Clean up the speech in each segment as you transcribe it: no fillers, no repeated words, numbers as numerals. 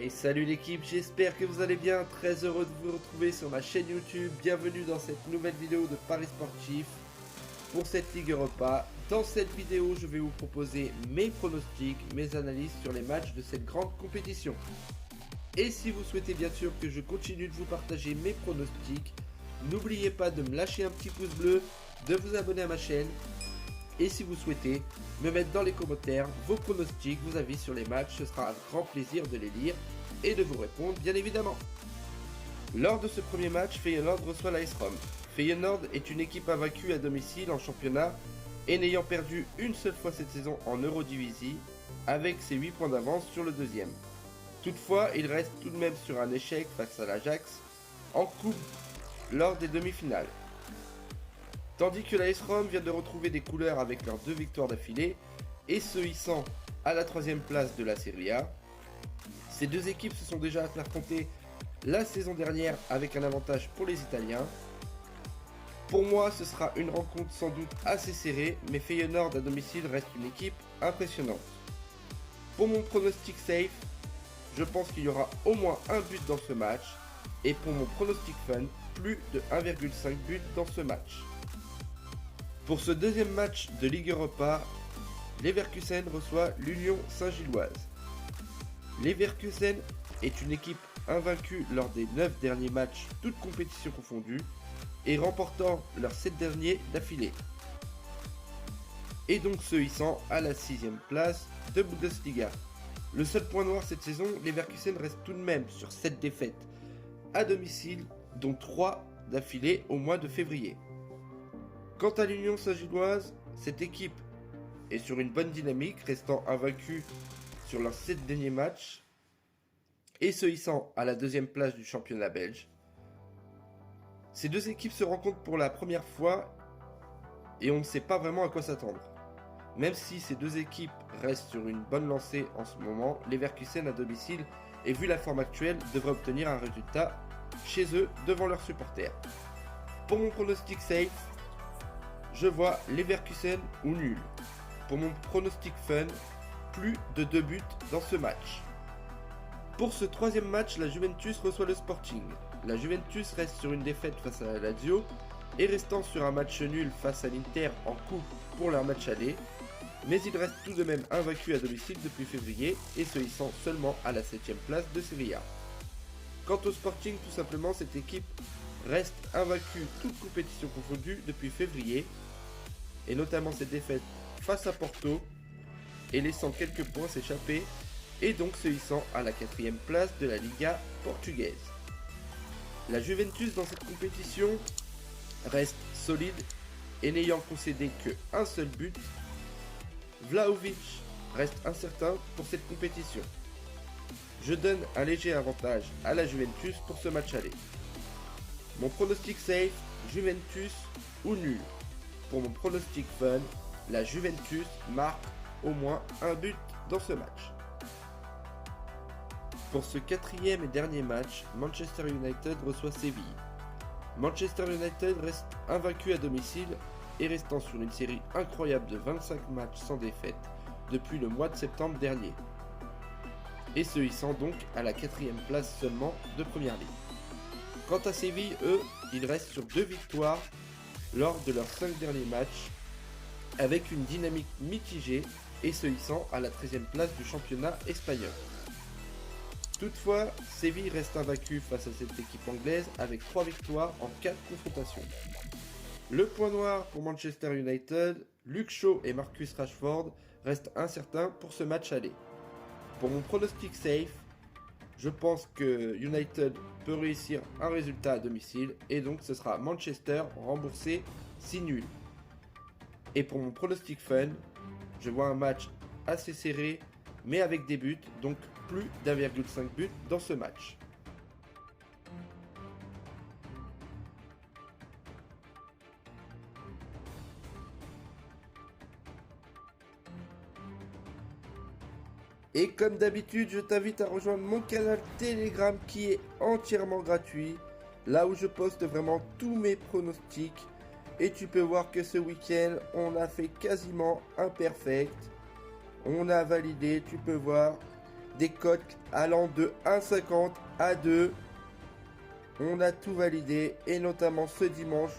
Et salut l'équipe, j'espère que vous allez bien, très heureux de vous retrouver sur ma chaîne YouTube. Bienvenue dans cette nouvelle vidéo de Paris Sportif pour cette Ligue Europa. Dans cette vidéo, je vais vous proposer mes pronostics, mes analyses sur les matchs de cette grande compétition. Et si vous souhaitez bien sûr que je continue de vous partager mes pronostics, n'oubliez pas de me lâcher un petit pouce bleu, de vous abonner à ma chaîne. Et si vous souhaitez me mettre dans les commentaires vos pronostics, vos avis sur les matchs, ce sera un grand plaisir de les lire et de vous répondre bien évidemment. Lors de ce premier match, Feyenoord reçoit l'AS Rome. Feyenoord est une équipe invaincue à domicile en championnat et n'ayant perdu une seule fois cette saison en Eurodivisie, avec ses 8 points d'avance sur le deuxième. Toutefois, il reste tout de même sur un échec face à l'Ajax en coupe lors des demi-finales. Tandis que l'AS Rome vient de retrouver des couleurs avec leurs 2 victoires d'affilée et se hissant à la 3e place de la Serie A. Ces deux équipes se sont déjà affrontées la saison dernière avec un avantage pour les Italiens. Pour moi, ce sera une rencontre sans doute assez serrée, mais Feyenoord à domicile reste une équipe impressionnante. Pour mon pronostic safe, je pense qu'il y aura au moins un but dans ce match, et pour mon pronostic fun, plus de 1,5 buts dans ce match. Pour ce deuxième match de Ligue Europa, Leverkusen reçoit l'Union Saint-Gilloise. Leverkusen est une équipe invaincue lors des 9 derniers matchs, toutes compétitions confondues, et remportant leurs 7 derniers d'affilée. Et donc se hissant à la 6e place de Bundesliga. Le seul point noir cette saison, Leverkusen reste tout de même sur 7 défaites à domicile, dont 3 d'affilée au mois de février. Quant à l'Union Saint-Gilloise, cette équipe est sur une bonne dynamique, restant invaincue sur leurs 7 derniers matchs et se hissant à la 2e place du championnat belge. Ces deux équipes se rencontrent pour la première fois et on ne sait pas vraiment à quoi s'attendre. Même si ces deux équipes restent sur une bonne lancée en ce moment, Leverkusen à domicile, et vu la forme actuelle, devrait obtenir un résultat chez eux devant leurs supporters. Pour mon pronostic safe, je vois Leverkusen ou nul. Pour mon pronostic fun, plus de 2 buts dans ce match. Pour ce troisième match, la Juventus reçoit le Sporting. La Juventus reste sur une défaite face à la Lazio et restant sur un match nul face à l'Inter en coupe pour leur match aller, mais il reste tout de même invaincu à domicile depuis février et se hissant seulement à la 7e place de Serie A. Quant au Sporting, tout simplement, cette équipe reste invaincue toute compétition confondue depuis février, et notamment ses défaites face à Porto, et laissant quelques points s'échapper, et donc se hissant à la 4e place de la Liga portugaise. La Juventus dans cette compétition reste solide et n'ayant concédé que un seul but. Vlahovic reste incertain pour cette compétition. Je donne un léger avantage à la Juventus pour ce match aller. Mon pronostic safe, Juventus ou nul. Pour mon pronostic fun, la Juventus marque au moins un but dans ce match. Pour ce 4e et dernier match, Manchester United reçoit Séville. Manchester United reste invaincu à domicile et restant sur une série incroyable de 25 matchs sans défaite depuis le mois de septembre dernier. Et se hissant donc à la 4e place seulement de Première Ligue. Quant à Séville, eux, ils restent sur 2 victoires lors de leurs 5 derniers matchs, avec une dynamique mitigée et se hissant à la 13e place du championnat espagnol. Toutefois, Séville reste invaincu face à cette équipe anglaise avec 3 victoires en 4 confrontations. Le point noir pour Manchester United, Luke Shaw et Marcus Rashford restent incertains pour ce match aller. Pour mon pronostic safe, je pense que United peut réussir un résultat à domicile et donc ce sera Manchester remboursé si nul. Et pour mon pronostic fun, je vois un match assez serré mais avec des buts, donc plus d'1,5 but dans ce match. Et comme d'habitude, je t'invite à rejoindre mon canal Telegram qui est entièrement gratuit, là où je poste vraiment tous mes pronostics. Et tu peux voir que ce week-end, on a fait quasiment un perfect. On a validé, tu peux voir. des cotes allant de 1,50 à 2. On a tout validé et notamment ce dimanche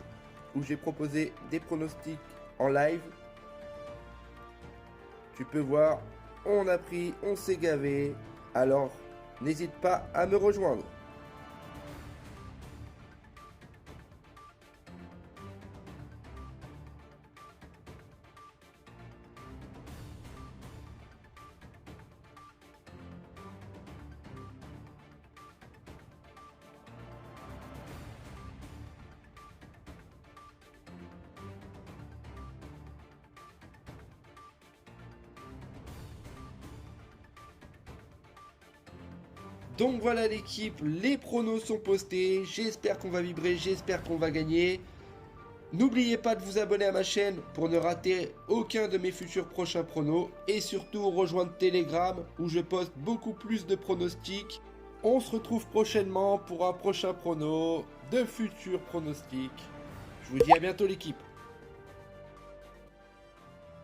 où j'ai proposé des pronostics en live. Tu peux voir, on a pris, on s'est gavé. Alors, n'hésite pas à me rejoindre. Donc voilà l'équipe, les pronos sont postés, j'espère qu'on va vibrer, j'espère qu'on va gagner. N'oubliez pas de vous abonner à ma chaîne pour ne rater aucun de mes futurs prochains pronos. Et surtout rejoindre Telegram où je poste beaucoup plus de pronostics. On se retrouve prochainement pour un prochain prono de futurs pronostics. Je vous dis à bientôt l'équipe.